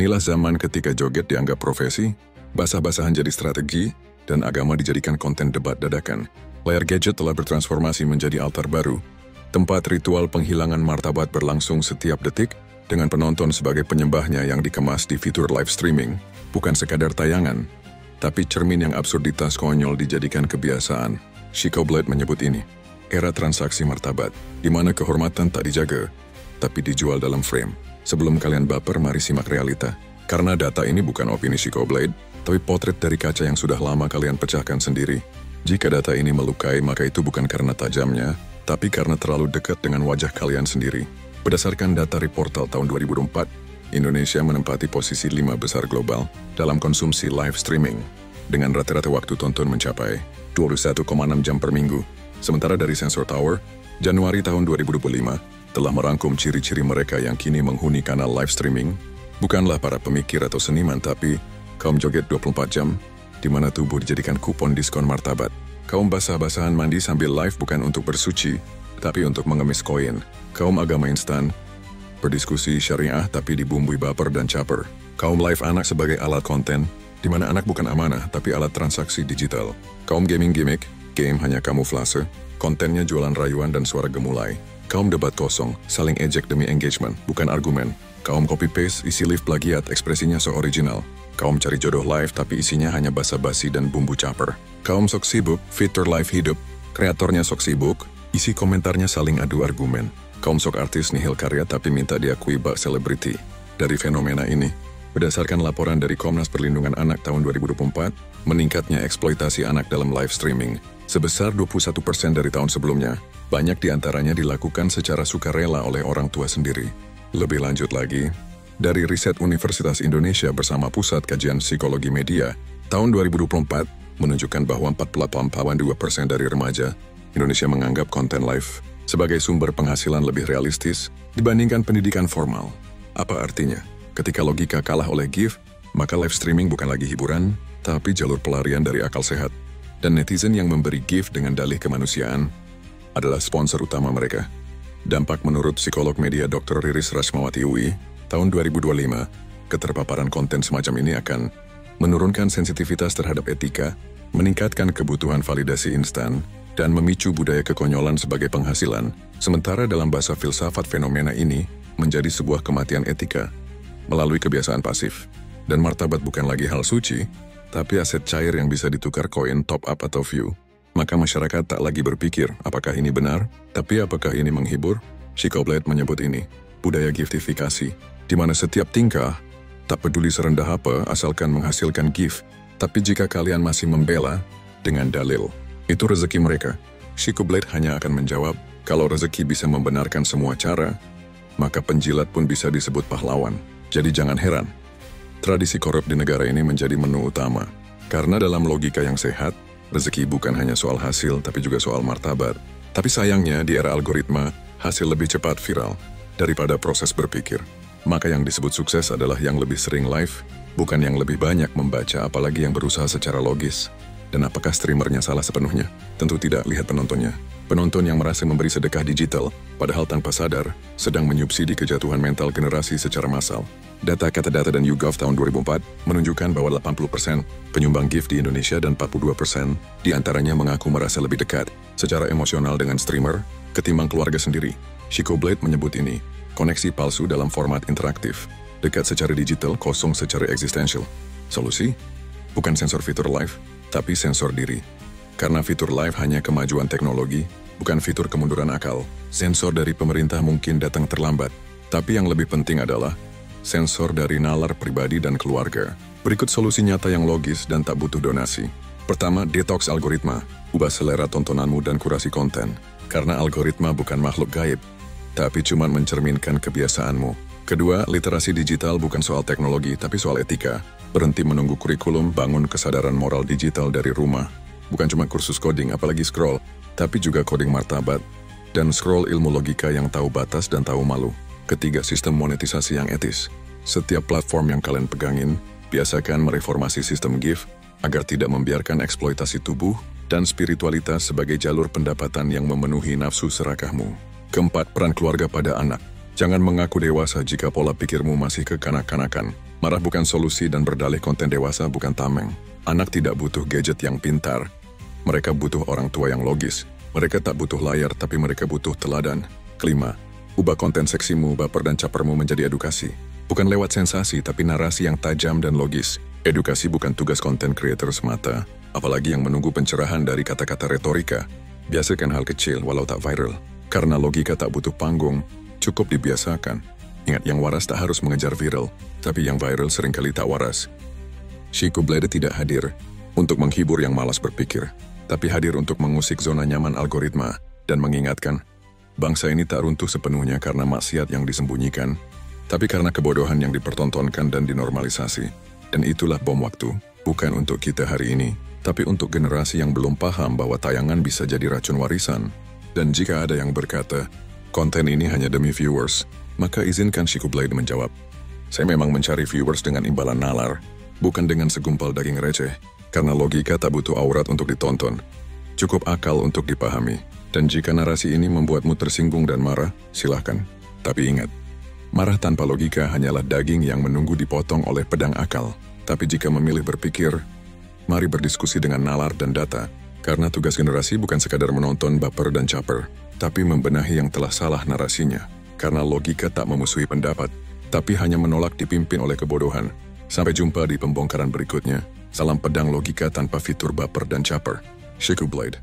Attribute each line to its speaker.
Speaker 1: Inilah zaman ketika joget dianggap profesi, basah-basahan jadi strategi, dan agama dijadikan konten debat dadakan. Layar gadget telah bertransformasi menjadi altar baru. Tempat ritual penghilangan martabat berlangsung setiap detik, dengan penonton sebagai penyembahnya yang dikemas di fitur live streaming, bukan sekadar tayangan, tapi cermin yang absurditas konyol dijadikan kebiasaan. Chico Blade menyebut ini era transaksi martabat, di mana kehormatan tak dijaga, tapi dijual dalam frame. Sebelum kalian baper, mari simak realita. Karena data ini bukan opini Chico Blade, tapi potret dari kaca yang sudah lama kalian pecahkan sendiri. Jika data ini melukai, maka itu bukan karena tajamnya, tapi karena terlalu dekat dengan wajah kalian sendiri. Berdasarkan data Reportal tahun 2004, Indonesia menempati posisi 5 besar global dalam konsumsi live streaming, dengan rata-rata waktu tonton mencapai 21,6 jam per minggu. Sementara dari Sensor Tower, Januari tahun 2025 telah merangkum ciri-ciri mereka yang kini menghuni kanal live streaming, bukanlah para pemikir atau seniman, tapi kaum joget 24 jam, di mana tubuh dijadikan kupon diskon martabat. Kaum basah-basahan mandi sambil live bukan untuk bersuci, tapi untuk mengemis koin. Kaum agama instan, berdiskusi syariah tapi dibumbui baper dan caper. Kaum live anak sebagai alat konten, di mana anak bukan amanah tapi alat transaksi digital. Kaum gaming gimmick, game hanya kamuflase, kontennya jualan rayuan dan suara gemulai. Kaum debat kosong, saling ejek demi engagement, bukan argumen. Kaum copy-paste, isi live plagiat, ekspresinya so original. Kaum cari jodoh live tapi isinya hanya basa-basi dan bumbu caper. Kaum sok sibuk, fitur live hidup, kreatornya sok sibuk, isi komentarnya saling adu argumen. Kaum sok artis nihil karya tapi minta diakui bak selebriti. Dari fenomena ini, berdasarkan laporan dari Komnas Perlindungan Anak tahun 2024, meningkatnya eksploitasi anak dalam live streaming sebesar 21% dari tahun sebelumnya. Banyak di antaranya dilakukan secara sukarela oleh orang tua sendiri. Lebih lanjut lagi, dari riset Universitas Indonesia bersama Pusat Kajian Psikologi Media, tahun 2024 menunjukkan bahwa 48,2% dari remaja Indonesia menganggap konten live sebagai sumber penghasilan lebih realistis dibandingkan pendidikan formal. Apa artinya? Ketika logika kalah oleh GIF, maka live streaming bukan lagi hiburan, tapi jalur pelarian dari akal sehat. Dan netizen yang memberi GIF dengan dalih kemanusiaan adalah sponsor utama mereka. Dampak menurut psikolog media Dr. Riris Rashmawati UI, tahun 2025, keterpaparan konten semacam ini akan menurunkan sensitivitas terhadap etika, meningkatkan kebutuhan validasi instan, dan memicu budaya kekonyolan sebagai penghasilan, sementara dalam bahasa filsafat fenomena ini menjadi sebuah kematian etika melalui kebiasaan pasif. Dan martabat bukan lagi hal suci, tapi aset cair yang bisa ditukar koin, top up, atau view. Maka masyarakat tak lagi berpikir apakah ini benar, tapi apakah ini menghibur. Chico Blade menyebut ini budaya giftifikasi, di mana setiap tingkah, tak peduli serendah apa, asalkan menghasilkan gift. Tapi jika kalian masih membela dengan dalil, itu rezeki mereka. Chico Blade hanya akan menjawab, kalau rezeki bisa membenarkan semua cara, maka penjilat pun bisa disebut pahlawan. Jadi jangan heran, tradisi korup di negara ini menjadi menu utama. Karena dalam logika yang sehat, rezeki bukan hanya soal hasil, tapi juga soal martabat. Tapi sayangnya, di era algoritma, hasil lebih cepat viral daripada proses berpikir. Maka yang disebut sukses adalah yang lebih sering live, bukan yang lebih banyak membaca, apalagi yang berusaha secara logis. Dan apakah streamernya salah sepenuhnya? Tentu tidak, lihat penontonnya. Penonton yang merasa memberi sedekah digital, padahal tanpa sadar, sedang menyubsidi kejatuhan mental generasi secara massal. Data Katadata dan YouGov tahun 2004 menunjukkan bahwa 80% penyumbang gift di Indonesia dan 42% diantaranya mengaku merasa lebih dekat secara emosional dengan streamer ketimbang keluarga sendiri. Chico Blade menyebut ini koneksi palsu dalam format interaktif, dekat secara digital, kosong secara eksistensial. Solusi? Bukan sensor fitur live, tapi sensor diri. Karena fitur live hanya kemajuan teknologi, bukan fitur kemunduran akal. Sensor dari pemerintah mungkin datang terlambat, tapi yang lebih penting adalah sensor dari nalar pribadi dan keluarga. Berikut solusi nyata yang logis dan tak butuh donasi. Pertama, detox algoritma. Ubah selera tontonanmu dan kurasi konten. Karena algoritma bukan makhluk gaib, tapi cuma mencerminkan kebiasaanmu. Kedua, literasi digital bukan soal teknologi, tapi soal etika. Berhenti menunggu kurikulum, bangun kesadaran moral digital dari rumah. Bukan cuma kursus coding, apalagi scroll, tapi juga coding martabat. Dan scroll ilmu logika yang tahu batas dan tahu malu. Ketiga, sistem monetisasi yang etis. Setiap platform yang kalian pegangin, biasakan mereformasi sistem gift agar tidak membiarkan eksploitasi tubuh dan spiritualitas sebagai jalur pendapatan yang memenuhi nafsu serakahmu. Keempat, peran keluarga pada anak. Jangan mengaku dewasa jika pola pikirmu masih kekanak-kanakan. Marah bukan solusi dan berdalih konten dewasa bukan tameng. Anak tidak butuh gadget yang pintar. Mereka butuh orang tua yang logis. Mereka tak butuh layar, tapi mereka butuh teladan. Kelima, ubah konten seksimu, baper dan capermu menjadi edukasi. Bukan lewat sensasi, tapi narasi yang tajam dan logis. Edukasi bukan tugas konten creator semata, apalagi yang menunggu pencerahan dari kata-kata retorika. Biasakan hal kecil walau tak viral. Karena logika tak butuh panggung, cukup dibiasakan. Ingat, yang waras tak harus mengejar viral, tapi yang viral seringkali tak waras. Shiku Blade tidak hadir untuk menghibur yang malas berpikir, tapi hadir untuk mengusik zona nyaman algoritma dan mengingatkan, bangsa ini tak runtuh sepenuhnya karena maksiat yang disembunyikan, tapi karena kebodohan yang dipertontonkan dan dinormalisasi. Dan itulah bom waktu, bukan untuk kita hari ini, tapi untuk generasi yang belum paham bahwa tayangan bisa jadi racun warisan. Dan jika ada yang berkata, konten ini hanya demi viewers, maka izinkan Shiku Blade menjawab, saya memang mencari viewers dengan imbalan nalar, bukan dengan segumpal daging receh, karena logika tak butuh aurat untuk ditonton, cukup akal untuk dipahami. Dan jika narasi ini membuatmu tersinggung dan marah, silahkan. Tapi ingat, marah tanpa logika hanyalah daging yang menunggu dipotong oleh pedang akal. Tapi jika memilih berpikir, mari berdiskusi dengan nalar dan data, karena tugas generasi bukan sekadar menonton baper dan caper, tapi membenahi yang telah salah narasinya. Karena logika tak memusuhi pendapat, tapi hanya menolak dipimpin oleh kebodohan. Sampai jumpa di pembongkaran berikutnya. Salam pedang logika tanpa fitur baper dan caper. Shiku Blade.